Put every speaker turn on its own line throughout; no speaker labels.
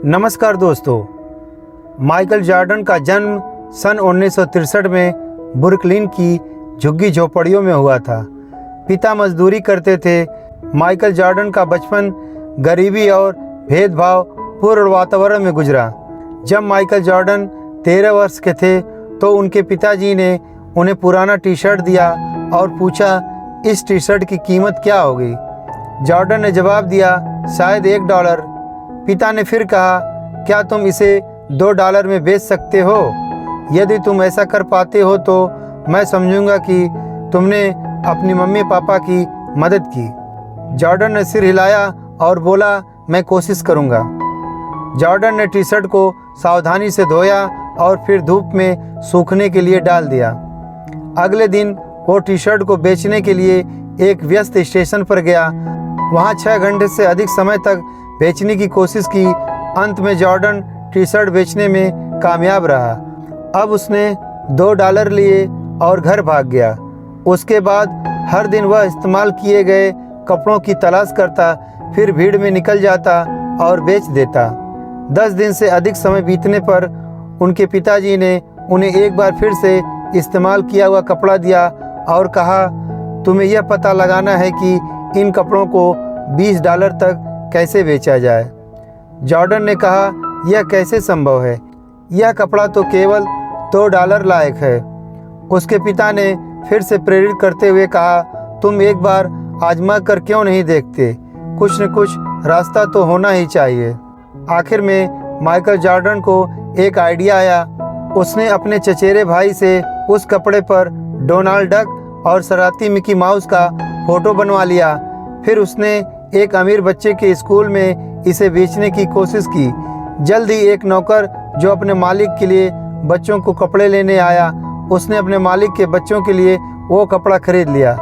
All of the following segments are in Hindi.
नमस्कार दोस्तों। माइकल जॉर्डन का जन्म सन 1963 में ब्रुकलिन की झुग्गी झोपड़ियों में हुआ था। पिता मजदूरी करते थे। माइकल जॉर्डन का बचपन गरीबी और भेदभाव पूर्ण वातावरण में गुजरा। जब माइकल जॉर्डन 13 वर्ष के थे तो उनके पिताजी ने उन्हें पुराना टी शर्ट दिया और पूछा, इस टी शर्ट की कीमत क्या होगी? जॉर्डन ने जवाब दिया, शायद $1। पिता ने फिर कहा, क्या तुम इसे $2 में बेच सकते हो? यदि तुम ऐसा कर पाते हो तो मैं समझूंगा कि तुमने अपनी मम्मी पापा की मदद की। जॉर्डन ने सिर हिलाया और बोला, मैं कोशिश करूंगा। जॉर्डन ने टी शर्ट को सावधानी से धोया और फिर धूप में सूखने के लिए डाल दिया। अगले दिन वो टी शर्ट को बेचने के लिए एक व्यस्त स्टेशन पर गया। वहाँ 6 घंटे से अधिक समय तक बेचने की कोशिश की। अंत में जॉर्डन टी शर्ट बेचने में कामयाब रहा। अब उसने $2 लिए और घर भाग गया। उसके बाद हर दिन वह इस्तेमाल किए गए कपड़ों की तलाश करता, फिर भीड़ में निकल जाता और बेच देता। 10 दिन से अधिक समय बीतने पर उनके पिताजी ने उन्हें एक बार फिर से इस्तेमाल किया हुआ कपड़ा दिया और कहा, तुम्हें यह पता लगाना है कि इन कपड़ों को $20 तक कैसे बेचा जाए। जॉर्डन ने कहा, यह कैसे संभव है? यह कपड़ा तो केवल $2 लायक है। उसके पिता ने फिर से प्रेरित करते हुए कहा, तुम एक बार आजमा कर क्यों नहीं देखते? कुछ न कुछ रास्ता तो होना ही चाहिए। आखिर में माइकल जॉर्डन को एक आइडिया आया। उसने अपने चचेरे भाई से उस कपड़े पर डोनाल्ड डक और शरारती मिकी माउस का फोटो बनवा लिया। फिर उसने एक अमीर बच्चे के स्कूल में इसे बेचने की कोशिश की। जल्द ही एक नौकर जो अपने मालिक के लिए बच्चों को कपड़े लेने आया, उसने अपने मालिक के बच्चों के लिए वो कपड़ा खरीद लिया।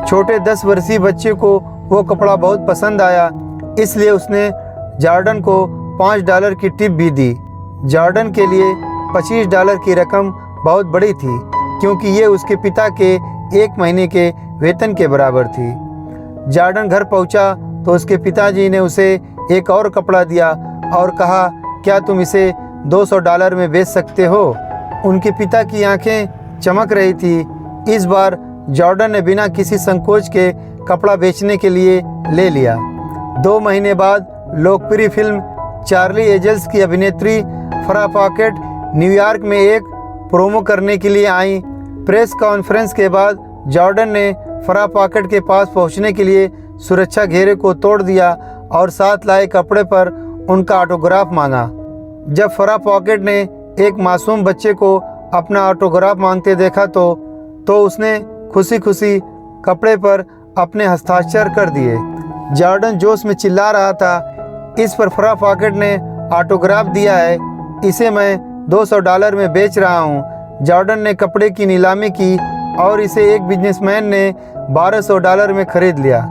छोटे 10 वर्षीय बच्चे को वो कपड़ा बहुत पसंद आया, इसलिए उसने जॉर्डन को $5 की टिप भी दी। जॉर्डन के लिए $25 की रकम बहुत बड़ी थी, क्योंकि ये उसके पिता के 1 महीने के वेतन के बराबर थी। जॉर्डन घर पहुंचा तो उसके पिताजी ने उसे एक और कपड़ा दिया और कहा, क्या तुम इसे $200 में बेच सकते हो? उनके पिता की आंखें चमक रही थी। इस बार जॉर्डन ने बिना किसी संकोच के कपड़ा बेचने के लिए ले लिया। 2 महीने बाद लोकप्रिय फिल्म चार्ली एंजल्स की अभिनेत्री फराह फॉकेट न्यूयॉर्क में एक प्रोमो करने के लिए आई। प्रेस कॉन्फ्रेंस के बाद जॉर्डन ने फराह फॉकेट के पास पहुंचने के लिए सुरक्षा घेरे को तोड़ दिया और साथ लाए कपड़े पर उनका ऑटोग्राफ मांगा। जब फराह फॉकेट ने एक मासूम बच्चे को अपना ऑटोग्राफ मांगते देखा तो उसने खुशी खुशी कपड़े पर अपने हस्ताक्षर कर दिए। जॉर्डन जोश में चिल्ला रहा था, इस पर फराह फॉकेट ने ऑटोग्राफ दिया है, इसे मैं $200 में बेच रहा हूँ। जॉर्डन ने कपड़े की नीलामी की और इसे एक बिजनेसमैन ने $1200 में खरीद लिया।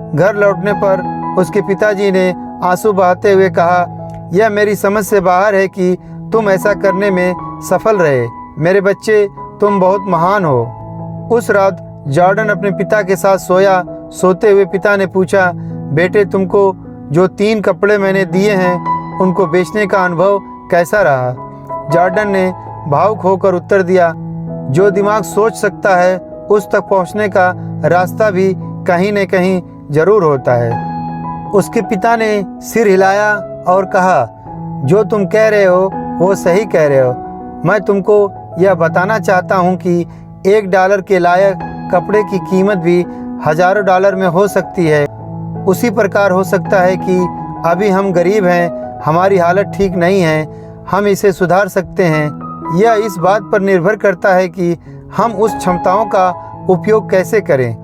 घर लौटने पर उसके पिताजी ने आंसू बहाते हुए कहा, यह मेरी समझ से बाहर है कि तुम ऐसा करने में सफल रहे। मेरे बच्चे, तुम बहुत महान हो। उस रात जॉर्डन अपने पिता के साथ सोया। सोते हुए पिता ने पूछा, बेटे, तुमको जो 3 कपड़े मैंने दिए हैं उनको बेचने का अनुभव कैसा रहा? जॉर्डन ने भावुक होकर उत्तर दिया, जो दिमाग सोच सकता है उस तक पहुंचने का रास्ता भी कहीं न कहीं जरूर होता है। उसके पिता ने सिर हिलाया और कहा, जो तुम कह रहे हो वो सही कह रहे हो। मैं तुमको यह बताना चाहता हूँ कि $1 के लायक कपड़े की कीमत भी हजारों डॉलर में हो सकती है। उसी प्रकार हो सकता है कि अभी हम गरीब हैं, हमारी हालत ठीक नहीं है, हम इसे सुधार सकते हैं। यह इस बात पर निर्भर करता है कि हम उस क्षमताओं का उपयोग कैसे करें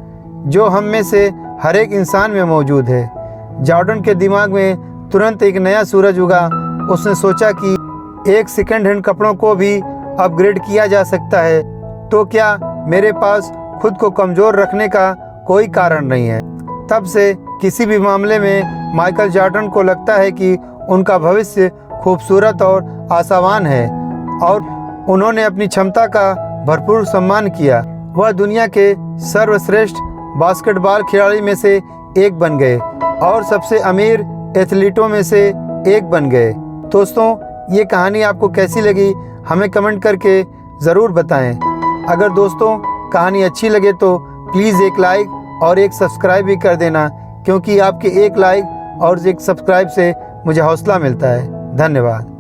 जो हम में से हर एक इंसान में मौजूद है। जॉर्डन के दिमाग में तुरंत एक नया सूरज उगा। उसने सोचा कि एक सेकंड हैंड कपड़ों को भी अपग्रेड किया जा सकता है, तो क्या मेरे पास खुद को कमज़ोर रखने का कोई कारण नहीं है। तब से किसी भी मामले में माइकल जॉर्डन को लगता है कि उनका भविष्य खूबसूरत और आशावान है और उन्होंने अपनी क्षमता का भरपूर सम्मान किया। वह दुनिया के सर्वश्रेष्ठ बास्केटबॉल खिलाड़ी में से एक बन गए और सबसे अमीर एथलीटों में से एक बन गए। दोस्तों, ये कहानी आपको कैसी लगी हमें कमेंट करके ज़रूर बताएं। अगर दोस्तों कहानी अच्छी लगे तो प्लीज़ एक लाइक और एक सब्सक्राइब भी कर देना, क्योंकि आपके एक लाइक और एक सब्सक्राइब से मुझे हौसला मिलता है। धन्यवाद।